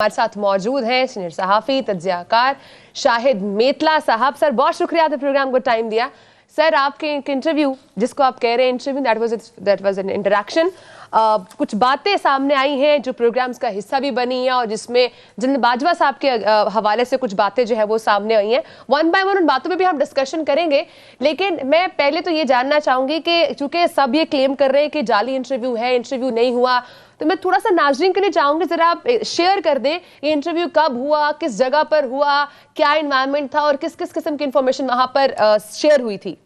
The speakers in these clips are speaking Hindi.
हमारे साथ मौजूद हैं सीनियर सहाफ़ी तज्ज़ियाकार शाहिद मेतला साहब। सर बहुत शुक्रिया आपने प्रोग्राम को टाइम दिया। सर आपके एक इंटरव्यू जिसको आप कह रहे हैं interview that was an interaction, कुछ बातें सामने आई हैं जो प्रोग्राम्स का हिस्सा भी बनी हैं और जिसमें जनरल बाजवा साहब के हवाले से कुछ बातें जो है वो सामने आई हैं। वन बाय वन उन बातों पे भी हम डिस्कशन करेंगे, लेकिन मैं पहले तो ये जानना चाहूँगी कि चूँकि सब ये क्लेम कर रहे हैं कि जाली इंटरव्यू है, इंटरव्यू नहीं हुआ, तो मैं थोड़ा सा नाज़रीन के लिए चाहूँगी ज़रा आप शेयर कर दें ये इंटरव्यू कब हुआ, किस जगह पर हुआ, क्या एनवायरनमेंट था और किस किस किस्म की इंफॉर्मेशन वहाँ पर शेयर हुई थी।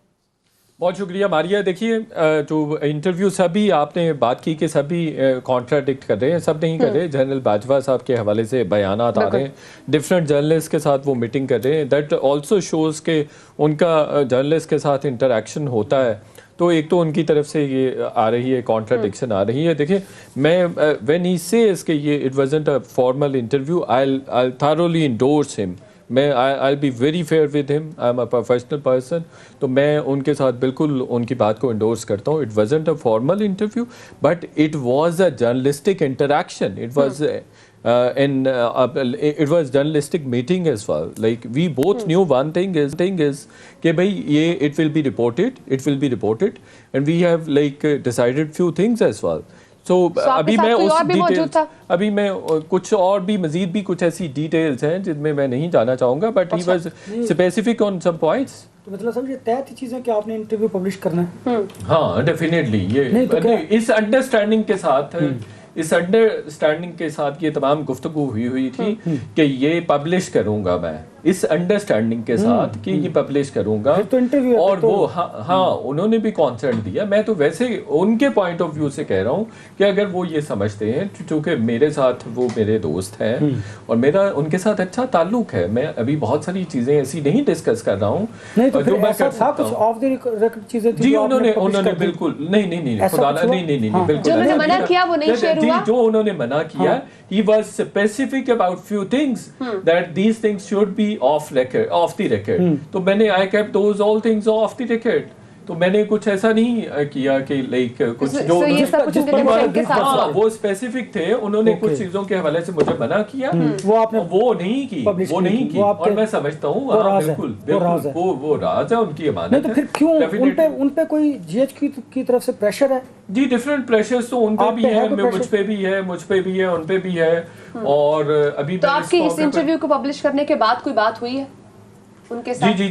बहुत शुक्रिया मारिया। देखिए जो इंटरव्यू सभी आपने बात की कि सभी कॉन्ट्राडिक्ट कर रहे हैं, सब नहीं कर रहे। जनरल बाजवा साहब के हवाले से बयानात आ रहे हैं, डिफरेंट जर्नलिस्ट के साथ वो मीटिंग कर रहे हैं। दैट ऑल्सो शोज़ के उनका जर्नलिस्ट के साथ इंटरेक्शन होता है। तो एक तो उनकी तरफ से ये आ रही है, कॉन्ट्राडिक्शन आ रही है। देखिए मैं व्हेन ही सेज कि ये it wasn't a formal interview, I thoroughly endorse him. मैं I be very fair with him, I am a professional person. तो मैं उनके साथ बिल्कुल उनकी बात को एंडोर्स करता हूँ। It wasn't a formal interview but it was a journalistic interaction. It was it was journalistic meeting as well. Like we both knew one thing is कि भाई ये it will be reported and we have like decided few things as well. So अभी मैं उस डिटेल्स अभी मैं कुछ और भी मजीद भी कुछ ऐसी डिटेल्स हैं जिनमें मैं नहीं जाना चाहूँगा, but he was specific on some points. तो मतलब समझिए तय थी चीजें कि आपने इंटरव्यू पब्लिश करना है। हाँ डेफिनेटली ये इस अंडरस्टैंडिंग के साथ ये तमाम गुफ्तगू हुई थी कि ये पब्लिश करूंगा मैं, इस अंडरस्टैंडिंग के साथ कि ये पब्लिश करूंगा। तो इंटरव्यू और तो वो हाँ उन्होंने भी कॉन्सेंट दिया। मैं तो वैसे उनके पॉइंट ऑफ व्यू से कह रहा हूँ कि अगर वो ये समझते हैं, चूँकि मेरे साथ वो मेरे दोस्त हैं और मेरा उनके साथ अच्छा ताल्लुक है, मैं अभी बहुत सारी चीज़ें ऐसी नहीं डिस्कस कर रहा हूँ जो मैं कर सकता हूँ। चीज़ें जी उन्होंने बिल्कुल नहीं खुदा नहीं बिल्कुल जो मना किया वो नहीं शेयर हुआ। जो उन्होंने मना किया, he was specific about few things that these things should be off the record. तो मैंने I kept those all things off the record. तो मैंने कुछ ऐसा नहीं किया कि लाइक कुछ जो वो स्पेसिफिक थे, उन्होंने कुछ चीजों के हवाले से मुझे मना किया, वो आपने वो नहीं की और मैं समझता हूँ बिल्कुल वो राज है, उनकी अमानत है। तो फिर क्यों उन पे कोई जीएचक्यू की तरफ से प्रेशर है? जी डिफरेंट प्रेशर्स तो उन पे भी है, मुझ पे भी है, उन पे भी है। और अभी तो आपकी इस इंटरव्यू को पब्लिश करने के बाद कोई बात हुई है उनके साथ? जी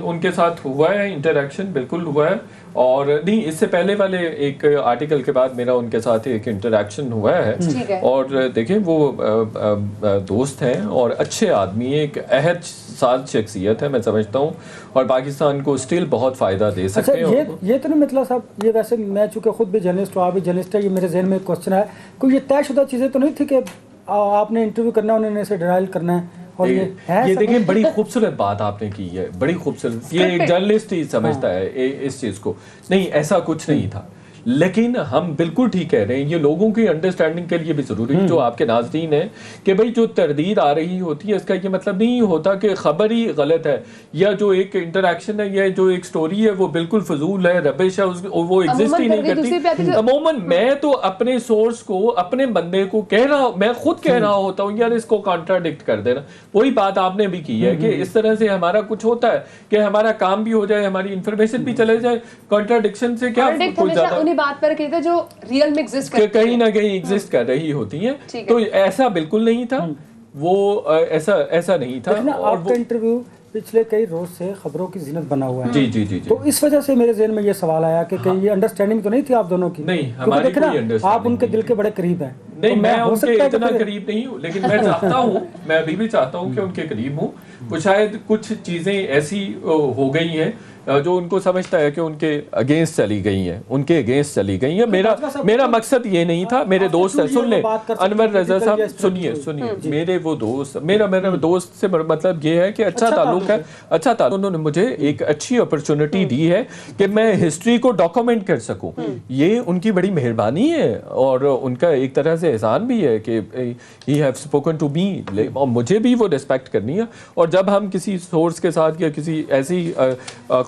उनके साथ हुआ है, इंटरेक्शन बिल्कुल हुआ है। और नहीं, इससे पहले वाले एक आर्टिकल के बाद मेरा उनके साथ एक इंटरेक्शन हुआ है। और देखें वो दोस्त हैं और अच्छे आदमी, एक अहद साज शख्सियत है मैं समझता हूँ, और पाकिस्तान को स्टिल बहुत फ़ायदा दे सकते हैं। ये तो नहीं मतलब साहब, ये वैसे मैं चूँकि खुद भी जर्नलिस्ट हूँ, आप भी जर्नलिस्ट है, ये मेरे जहन में एक क्वेश्चन है, कोई ये तयशुदा चीज़ें तो नहीं थी कि आपने इंटरव्यू करना है, उन्होंने इसे डिनाइल करना है? और ये देखिए बड़ी खूबसूरत बात आपने की है, बड़ी खूबसूरत। ये एक जर्नलिस्ट ही समझता है इस चीज़ को। नहीं ऐसा कुछ नहीं था, लेकिन हम बिल्कुल ठीक कह रहे हैं, ये लोगों की अंडरस्टैंडिंग के लिए भी ज़रूरी है, जो आपके नाज़रीन हैं, कि भाई जो तरदीद आ रही होती है इसका ये मतलब नहीं होता कि ख़बर ही गलत है, या जो एक इंटरेक्शन है या जो एक स्टोरी है वो बिल्कुल फजूल है, रबिश है, वो एग्जिस्ट ही नहीं करती। अमूमन मैं तो अपने सोर्स को, अपने बंदे को मैं खुद कह रहा होता हूँ यार इसको कॉन्ट्राडिक्ट कर देना। वही बात आपने भी की है कि इस तरह से हमारा कुछ होता है कि हमारा काम भी हो जाए, हमारी इंफॉर्मेशन भी चले जाए। कॉन्ट्राडिक्शन से क्या बात पर कहते जो रियल में एग्जिस्ट कहीं ना कहीं एग्जिस्ट कर रही होती हैं। तो ऐसा बिल्कुल नहीं था, वो ऐसा नहीं था। और आपका इंटरव्यू पिछले कई रोज से खबरों की जीनत बना हुआ है। जी। तो इस वजह से मेरे जहन में ये सवाल आया कि कहीं ये अंडरस्टैंडिंग तो नहीं थी आप दोनों की? नहीं, हमारी कोई अंडरस्टैंडिंग आप उनके दिल के बड़े करीब हैं। नहीं तो मैं उनके इतना करीब नहीं हूँ, लेकिन मैं चाहता हूँ, मैं अभी भी चाहता हूँ कि उनके करीब हूँ। कुछ शायद कुछ चीजें ऐसी हो गई हैं जो उनको समझता है कि उनके अगेंस्ट चली गई हैं, मेरा मकसद ये नहीं था। मेरे दोस्त है, सुन ले अनवर रजा साहब, सुनिए मेरे वो दोस्त, मेरा दोस्त से मतलब ये है कि अच्छा ताल्लुक है। उन्होंने मुझे एक अच्छी अपॉर्चुनिटी दी है कि मैं हिस्ट्री को डॉक्यूमेंट कर सकूं। ये उनकी बड़ी मेहरबानी है और उनका एक तरह से एहसान भी है कि he have spoken to me, और मुझे भी वो रिस्पेक्ट करनी है। और जब हम किसी सोर्स के साथ या किसी ऐसी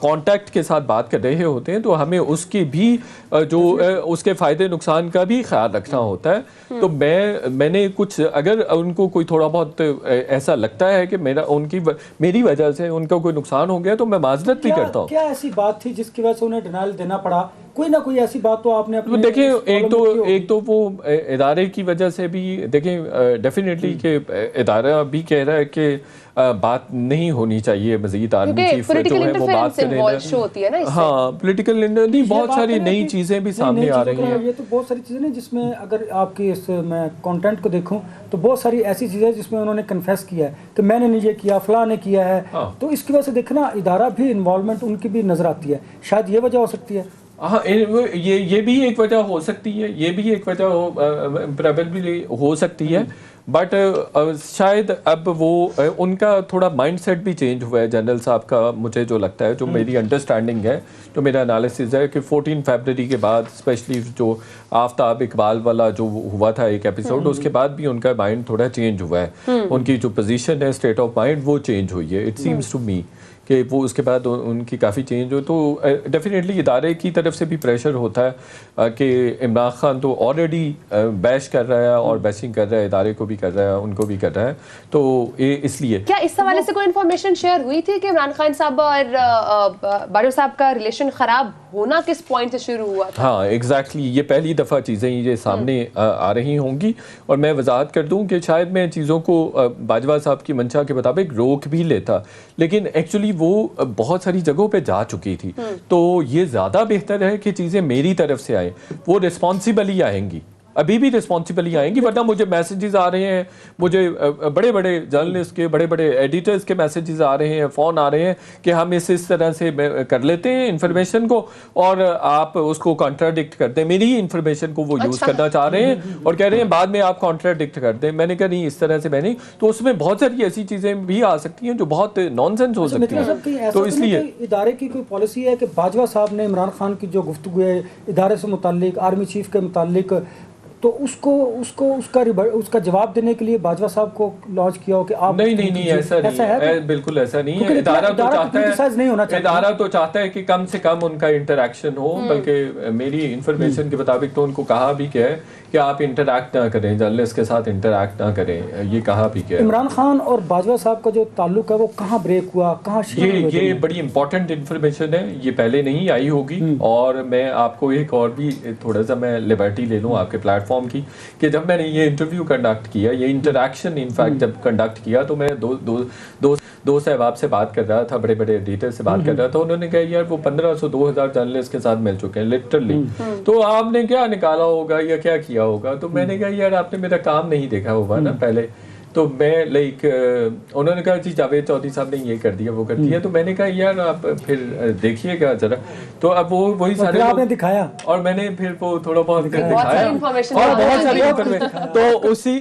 कांटेक्ट के साथ बात कर रहे होते हैं तो हमें उसकी भी उसके फ़ायदे नुकसान का भी ख्याल रखना होता है। तो मैंने कुछ अगर उनको कोई थोड़ा बहुत ऐसा लगता है कि मेरी वजह से उनका कोई नुकसान हो गया तो मैं माजरत भी करता हूँ। क्या ऐसी बात थी जिसकी वजह से उन्हें डिनाइल देना पड़ा? कोई ना कोई ऐसी बात तो आपने अपने देखिए, एक तो वो इदारे की वजह से भी देखें डेफिनेटली कि इदारा भी कह रहा है कि बात नहीं होनी चाहिए मजीद, आर्मी चीफ जो है वो बात करें। हाँ, पोलिटिकल नहीं, बहुत सारी नई चीज़ें भी सामने आ रही हैं। ये तो बहुत सारी चीज़ें नहीं जिसमें अगर आपकी इस मैं कंटेंट को देखूं तो बहुत सारी ऐसी चीज़ें जिसमें उन्होंने कन्फेस किया है कि मैंने नहीं ये किया, फलां ने किया है। तो इसकी वजह से देखना इदारा भी इन्वॉल्वमेंट उनकी भी नज़र आती है। शायद ये वजह हो सकती है। हाँ, ये भी एक वजह हो सकती है, ये भी एक वजह प्रोबेबली हो सकती है। बट शायद अब वो उनका थोड़ा माइंडसेट भी चेंज हुआ है जनरल साहब का, मुझे जो लगता है, जो मेरी अंडरस्टैंडिंग है, जो मेरा एनालिसिस है कि 14 फरवरी के बाद स्पेशली जो आफ्ताब इकबाल वाला जो हुआ था एक एपिसोड, उसके बाद भी उनका माइंड थोड़ा चेंज हुआ है। उनकी जो पोजीशन है, स्टेट ऑफ माइंड, वो चेंज हुई है। इट सीम्स टू मी कि वो उसके बाद उनकी काफ़ी चेंज हो। तो डेफिनेटली इदारे की तरफ से भी प्रेशर होता है कि इमरान खान तो ऑलरेडी बैश कर रहा है और बैशिंग कर रहा है, इदारे को भी कर रहा है, उनको भी कर रहा है। तो ये इसलिए क्या इस हवाले से कोई इन्फॉर्मेशन शेयर हुई थी कि इमरान खान साहब और बाजवा साहब का रिलेशन ख़राब होना किस पॉइंट से शुरू हुआ था? हाँ, एग्जैक्टली ये पहली दफ़ा चीज़ें ये सामने आ रही होंगी। और मैं वजाहत कर दूं कि शायद मैं चीज़ों को बाजवा साहब की मंशा के मुताबिक रोक भी लेता, लेकिन एक्चुअली वो बहुत सारी जगहों पे जा चुकी थी। तो ये ज़्यादा बेहतर है कि चीज़ें मेरी तरफ से आएँ, वो रिस्पॉन्सिबली आएंगी, अभी भी रिस्पॉन्सिबली आएंगी। वरना मुझे मैसेजेस आ रहे हैं, मुझे बड़े बड़े जर्नलिस्ट के, बड़े बड़े एडिटर्स के मैसेजेस आ रहे हैं, फ़ोन आ रहे हैं कि हम इस तरह से कर लेते हैं इन्फॉर्मेशन को और आप उसको कॉन्ट्राडिक्ट करते हैं। मेरी ही इन्फॉर्मेशन को वो यूज़ करना चाह रहे हैं और कह रहे हैं बाद में आप कॉन्ट्राडिक्ट करते हैं। मैंने कहा नहीं, इस तरह से मैं नहीं। तो उसमें बहुत सारी ऐसी चीज़ें भी आ सकती हैं जो बहुत नॉनसेंस हो सकती हैं। तो इसलिए इदारे की कोई पॉलिसी है कि बाजवा साहब ने इमरान खान की जो गुफ्तगू है इदारे से मुताल्लिक, आर्मी चीफ के मुताल्लिक, तो उसका जवाब देने के लिए बाजवा साहब को लॉन्च किया हो कि आप नहीं ऐसा नहीं है, बिल्कुल ऐसा नहीं है। इदारा तो चाहता है कि कम से कम उनका इंटरैक्शन हो, बल्कि मेरी इंफॉर्मेशन के मुताबिक तो उनको कहा भी क्या है कि आप इंटरैक्ट ना करें, जर्नलिस्ट के साथ इंटरैक्ट ना करें, ये कहा भी क्या है। इमरान खान और बाजवा साहब का जो ताल्लुक है वो कहाँ ब्रेक हुआ, कहाँ ये बड़ी इंपॉर्टेंट इन्फॉर्मेशन है, ये पहले नहीं आई होगी। और मैं आपको एक और भी थोड़ा सा मैं लिबर्टी ले लूँ आपके प्लेटफॉर्म की, कि जब मैंने ये इंटरव्यू कंडक्ट किया, ये इंटरैक्शन इनफैक्ट जब कंडक्ट किया, तो मैं दो साहब से बात कर रहा था, बड़े बड़े एडिटर से बात कर रहा था। उन्होंने कहा यार वो 1500-2000 जर्नलिस्ट के साथ मिल चुके हैं लिटरली, तो आपने क्या निकाला होगा या क्या किया होगा। तो मैंने कहा यार आपने मेरा काम नहीं देखा होगा ना पहले। तो मैं उन्होंने कहा जी जावेद चौधरी साहब ने ये कर दिया, वो कर दिया। तो मैंने कहा यार आप फिर देखिएगा जरा। तो अब वो वही सारे आपने दिखाया और मैंने फिर वो थोड़ा बहुत दिखाया और बहुत सारी तो उसी